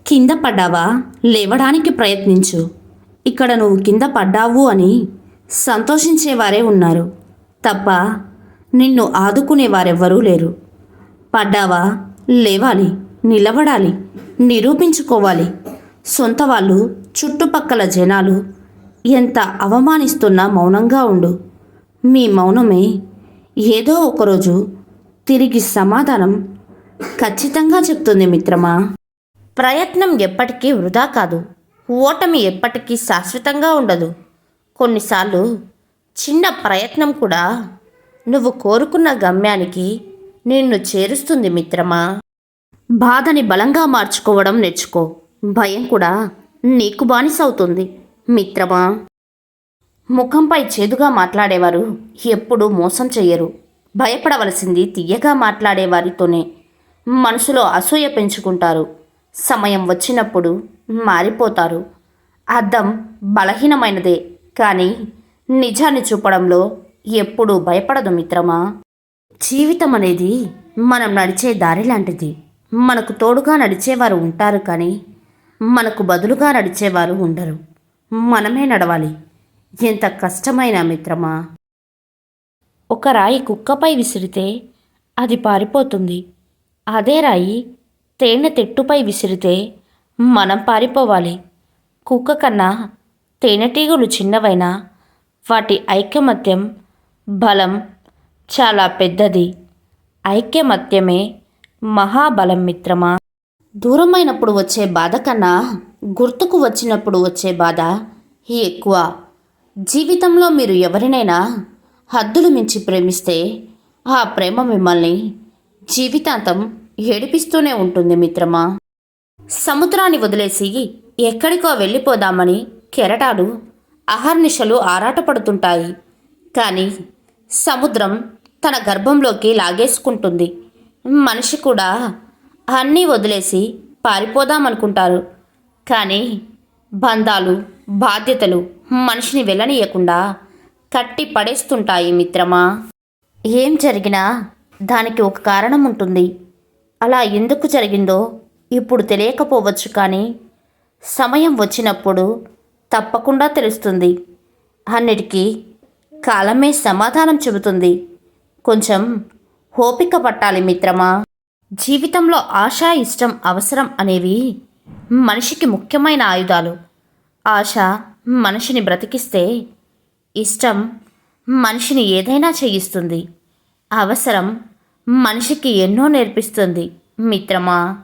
కింద పడ్డావా? లేవడానికి ప్రయత్నించు. ఇక్కడ నువ్వు కింద పడ్డావు అని సంతోషించేవారే ఉన్నారు తప్ప నిన్ను ఆదుకునేవారెవ్వరూ లేరు. పడ్డావా? లేవాలి, నిలబడాలి, నిరూపించుకోవాలి. సొంత వాళ్ళు, చుట్టుపక్కల జనాలు ఎంత అవమానిస్తున్నా మౌనంగా ఉండు. మీ మౌనమే ఏదో ఒకరోజు తిరిగి సమాధానం ఖచ్చితంగా చెప్తుంది మిత్రమా. ప్రయత్నం ఎప్పటికీ వృధా కాదు. ఓటమి ఎప్పటికీ శాశ్వతంగా ఉండదు. కొన్నిసార్లు చిన్న ప్రయత్నం కూడా నువ్వు కోరుకున్న గమ్యానికి నిన్ను చేరుస్తుంది మిత్రమా. బాధని బలంగా మార్చుకోవడం నేర్చుకో. భయం కూడా నీకు బానిసవుతుంది మిత్రమా. ముఖంపై చేదుగా మాట్లాడేవారు ఎప్పుడూ మోసం చెయ్యరు. భయపడవలసింది తీయగా మాట్లాడేవారితోనే. మనసులో అసూయ పెంచుకుంటారు. సమయం వచ్చినప్పుడు మారిపోతారు. అద్దం బలహీనమైనదే కానీ నిజాన్ని చూపడంలో ఎప్పుడూ భయపడదు మిత్రమా. జీవితం అనేది మనం నడిచే దారి లాంటిది. మనకు తోడుగా నడిచేవారు ఉంటారు కానీ మనకు బదులుగా నడిచేవారు ఉండరు. మనమే నడవాలి, ఎంత కష్టమైనా మిత్రమా. ఒక రాయి కుక్కపై విసిరితే అది పారిపోతుంది. అదే రాయి తేనె తెట్టుపై విసిరితే మనం పారిపోవాలి. కుక్క కన్నా తేనెటీగలు చిన్నవైనా వాటి ఐకమత్యం బలం చాలా పెద్దది. ఐక్యమత్యమే మహాబలం మిత్రమా. దూరమైనప్పుడు వచ్చే బాధ కన్నా గుర్తుకు వచ్చినప్పుడు వచ్చే బాధ ఎక్కువ. జీవితంలో మీరు ఎవరినైనా హద్దులు మించి ప్రేమిస్తే ఆ ప్రేమ మిమ్మల్ని జీవితాంతం ఏడిపిస్తూనే ఉంటుంది మిత్రమా. సముద్రాన్ని వదిలేసి ఎక్కడికో వెళ్ళిపోదామని కెరటాలు అహర్నిశలు ఆరాటపడుతుంటాయి. కానీ సముద్రం తన గర్భంలోకి లాగేసుకుంటుంది. మనిషి కూడా అన్నీ వదిలేసి పారిపోదామనుకుంటారు. కానీ బంధాలు, బాధ్యతలు మనిషిని వెళ్ళనీయకుండా కట్టి పడేస్తుంటాయి మిత్రమా. ఏం జరిగినా దానికి ఒక కారణం ఉంటుంది. అలా ఎందుకు జరిగిందో ఇప్పుడు తెలియకపోవచ్చు కానీ సమయం వచ్చినప్పుడు తప్పకుండా తెలుస్తుంది. అన్నిటికీ కాలమే సమాధానం చెబుతుంది. కొంచెం ఓపిక పట్టాలి మిత్రమా. జీవితంలో ఆశ, ఇష్టం, అవసరం అనేవి మనిషికి ముఖ్యమైన ఆయుధాలు. ఆశ మనిషిని బ్రతికిస్తే ఇష్టం మనిషిని ఏదైనా చేయిస్తుంది. అవసరం మనిషికి ఎన్నో నేర్పిస్తుంది మిత్రమా.